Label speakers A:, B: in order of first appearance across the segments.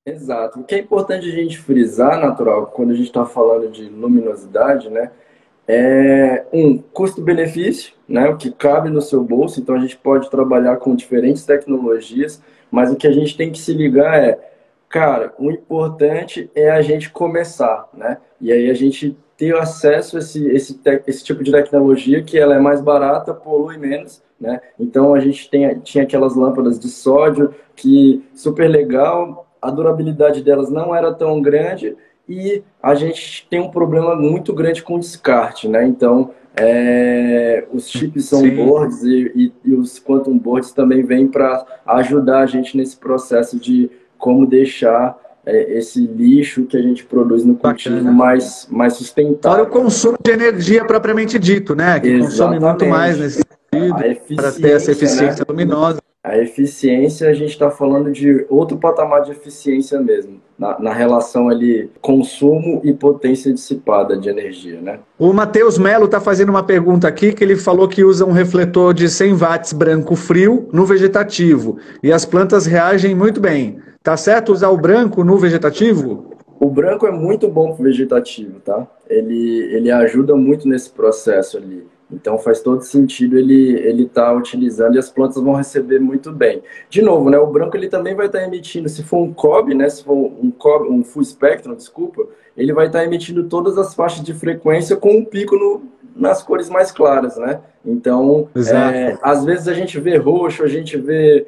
A: Exato. O que é importante a gente frisar, natural, quando a gente está falando de luminosidade, né? É um custo-benefício, né? O que cabe no seu bolso. Então a gente pode trabalhar com diferentes tecnologias, mas o que a gente tem que se ligar é, cara, o importante é a gente começar, né? E aí a gente ter acesso a esse tipo de tecnologia que ela é mais barata, polui menos, né? Então a gente tinha aquelas lâmpadas de sódio que super legal, a durabilidade delas não era tão grande e a gente tem um problema muito grande com descarte, né? Então os chips on
B: Sim,
A: boards e os quantum boards também vêm para ajudar a gente nesse processo de como deixar esse lixo que a gente produz no cultivo
B: bacana.
A: mais
B: Fora o
A: sustentável.
B: consumo de energia propriamente dito, né? Que consome muito mais
A: Exatamente.
B: nesse sentido
A: A
B: para ter essa
A: eficiência, né?
B: eficiência luminosa.
A: A eficiência, a gente está falando de outro patamar de eficiência mesmo, na relação ali consumo e potência dissipada de energia, né?
B: O Matheus Melo está fazendo uma pergunta aqui que ele falou que usa um refletor de 100 watts branco frio no vegetativo e as plantas reagem muito bem. Tá certo usar o branco no vegetativo?
A: O branco é muito bom para o vegetativo, tá? Ele ajuda muito nesse processo ali. Então faz todo sentido ele tá utilizando e as plantas vão receber muito bem. De novo, né? O branco ele também vai estar emitindo, se for um COB, né? Se for um COB, um full spectrum, desculpa, ele vai estar emitindo todas as faixas de frequência com um pico nas cores mais claras, né? Então,
B: Exato.
A: às vezes a gente vê roxo, a gente vê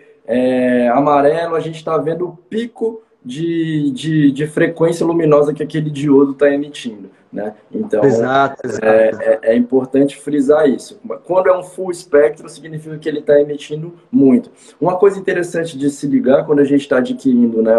A: amarelo, a gente está vendo o pico de frequência luminosa que aquele diodo está emitindo, né? Então,
B: Exato, exato.
A: é importante frisar isso. Quando é um full espectro, significa que ele está emitindo muito. Uma coisa interessante de se ligar quando a gente está adquirindo, né,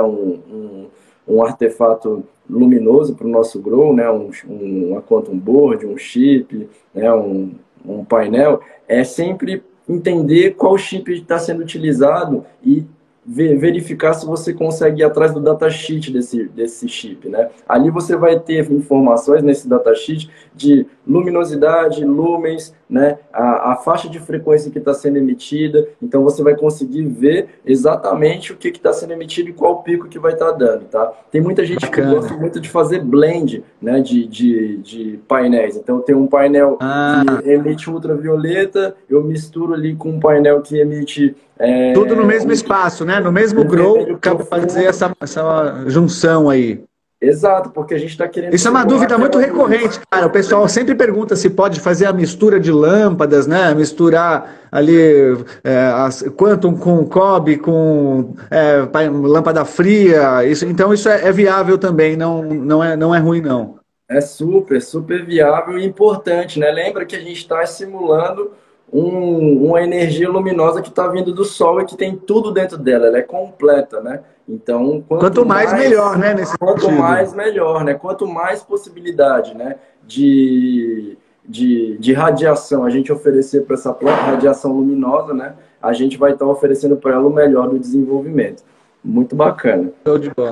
A: um artefato luminoso para o nosso grow, né, uma quantum board, um chip, né, um painel, é sempre entender qual chip está sendo utilizado e verificar se você consegue ir atrás do datasheet desse chip, né? Ali você vai ter informações nesse datasheet de luminosidade, lumens, né? A faixa de frequência que está sendo emitida, então você vai conseguir ver exatamente o que está sendo emitido e qual pico que vai estar dando, tá? Tem muita gente que gosta
B: Bacana.
A: muito de fazer blend, né? De painéis. Então tem um painel
B: Ah,
A: que emite ultravioleta, eu misturo ali com um painel que emite
B: tudo no mesmo espaço, né? No mesmo
A: um
B: grow,
A: vermelho
B: cabe fazer
A: profundo.
B: essa junção aí.
A: Exato, porque a gente está querendo
B: Isso é uma
A: simular
B: dúvida muito
A: aquela luz.
B: recorrente, cara. O pessoal sempre pergunta se pode fazer a mistura de lâmpadas, né? Misturar ali Quantum com cobre, com lâmpada fria. Então isso é viável também, não é ruim, não.
A: É super viável e importante, né? Lembra que a gente está simulando uma energia luminosa que está vindo do Sol e que tem tudo dentro dela, ela é completa, né? Então,
B: Quanto mais, melhor, né? Nesse
A: quanto
B: sentido.
A: mais melhor, né? Quanto mais possibilidade, né? De radiação a gente oferecer para essa planta, radiação luminosa, né? A gente vai estar oferecendo para ela o melhor do desenvolvimento. Muito bacana.
B: Show de bola.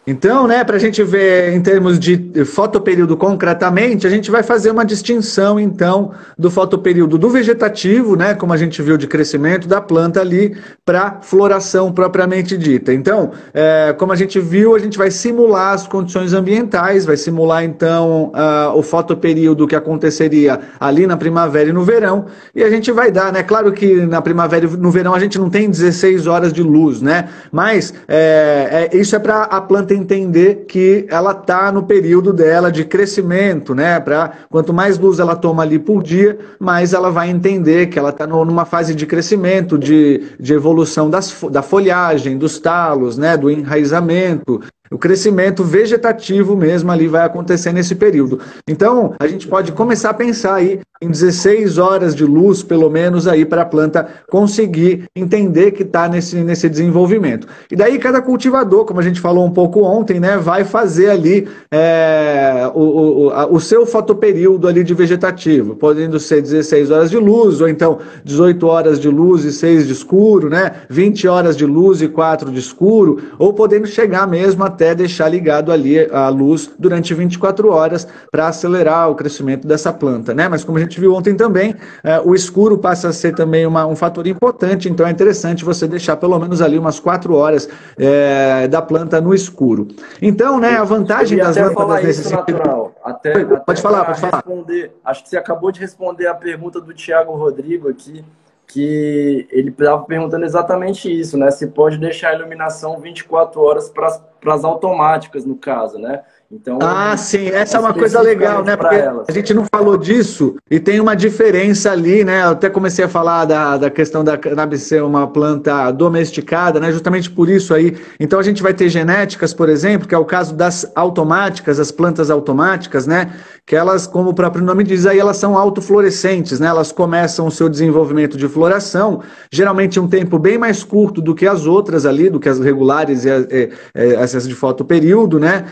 B: Então, né, para a gente ver em termos de fotoperíodo concretamente, a gente vai fazer uma distinção, então, do fotoperíodo do vegetativo, né, como a gente viu de crescimento da planta ali, para floração propriamente dita. Então, como a gente viu, a gente vai simular as condições ambientais, vai simular, então, o fotoperíodo que aconteceria ali na primavera e no verão, e a gente vai dar, né, claro que na primavera e no verão a gente não tem 16 horas de luz, né, mas isso é para a planta entender que ela está no período dela de crescimento, né? Quanto mais luz ela toma ali por dia, mais ela vai entender que ela está numa fase de crescimento, de evolução da folhagem, dos talos, né? Do enraizamento. O crescimento vegetativo mesmo ali vai acontecer nesse período. Então, a gente pode começar a pensar aí em 16 horas de luz, pelo menos, aí para a planta conseguir entender que está nesse desenvolvimento. E daí, cada cultivador, como a gente falou um pouco ontem, né, vai fazer ali o seu fotoperíodo ali de vegetativo, podendo ser 16 horas de luz, ou então 18 horas de luz e 6 de escuro, né, 20 horas de luz e 4 de escuro, ou podendo chegar mesmo a até deixar ligado ali a luz durante 24 horas para acelerar o crescimento dessa planta, né? Mas como a gente viu ontem também, o escuro passa a ser também um fator importante, então é interessante você deixar pelo menos ali umas 4 horas da planta no escuro. Então, né, a vantagem das lâmpadas nesse sentido... Pode falar.
A: Acho que você acabou de responder a pergunta do Thiago Rodrigo aqui, que ele estava perguntando exatamente isso, né? Se pode deixar a iluminação 24 horas para as automáticas, no caso, né?
B: Então, sim, essa é uma coisa legal, né? Porque a gente não falou disso e tem uma diferença ali, né? Eu até comecei a falar da questão da cannabis ser uma planta domesticada, né? Justamente por isso aí. Então a gente vai ter genéticas, por exemplo, que é o caso das automáticas, as plantas automáticas, né? Que elas, como o próprio nome diz, aí elas são autofluorescentes, né? Elas começam o seu desenvolvimento de floração, geralmente um tempo bem mais curto do que as outras ali, do que as regulares e essas de fotoperíodo, né?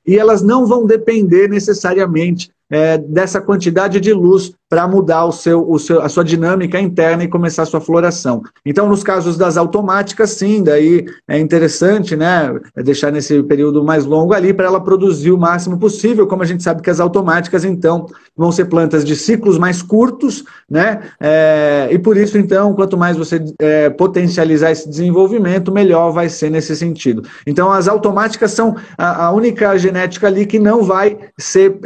B: E elas não vão depender necessariamente dessa quantidade de luz para mudar a sua dinâmica interna e começar a sua floração. Então, nos casos das automáticas, sim, daí é interessante, né, deixar nesse período mais longo ali para ela produzir o máximo possível, como a gente sabe que as automáticas, então, vão ser plantas de ciclos mais curtos, né, e por isso, então, quanto mais você potencializar esse desenvolvimento, melhor vai ser nesse sentido. Então, as automáticas são a única genética ali que não vai ser,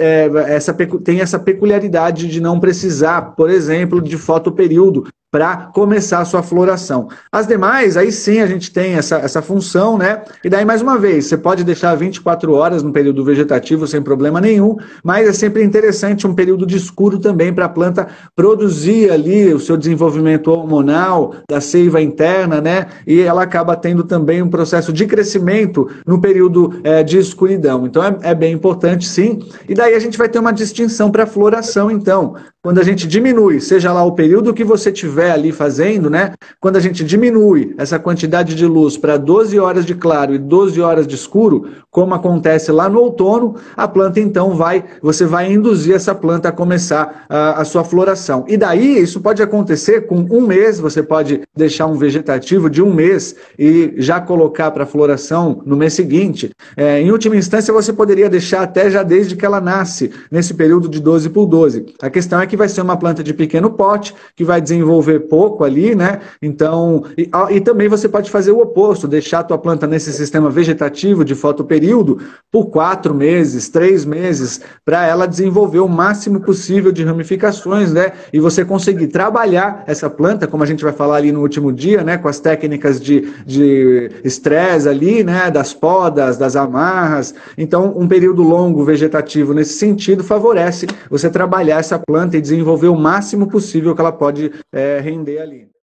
B: tem essa peculiaridade de não precisar, por exemplo, de fotoperíodo para começar a sua floração. As demais, aí sim a gente tem essa função, né? E daí, mais uma vez, você pode deixar 24 horas no período vegetativo sem problema nenhum, mas é sempre interessante um período de escuro também para a planta produzir ali o seu desenvolvimento hormonal, da seiva interna, né? E ela acaba tendo também um processo de crescimento no período de escuridão. Então, é bem importante, sim. E daí a gente vai ter uma distinção para a floração, então. Quando a gente diminui, seja lá o período que você tiver ali fazendo, né? Quando a gente diminui essa quantidade de luz para 12 horas de claro e 12 horas de escuro, como acontece lá no outono, a planta então você vai induzir essa planta a começar a sua floração. E daí isso pode acontecer com um mês, você pode deixar um vegetativo de um mês e já colocar para floração no mês seguinte. Em última instância, você poderia deixar até já desde que ela nasce, nesse período de 12 por 12. A questão é que vai ser uma planta de pequeno pote, que vai desenvolver pouco ali, né? Então, e também você pode fazer o oposto, deixar a tua planta nesse sistema vegetativo de fotoperíodo por 4 meses, 3 meses, para ela desenvolver o máximo possível de ramificações, né? E você conseguir trabalhar essa planta, como a gente vai falar ali no último dia, né? Com as técnicas de estresse ali, né? Das podas, das amarras. Então, um período longo vegetativo nesse sentido favorece você trabalhar essa planta e desenvolver o máximo possível que ela pode render ali.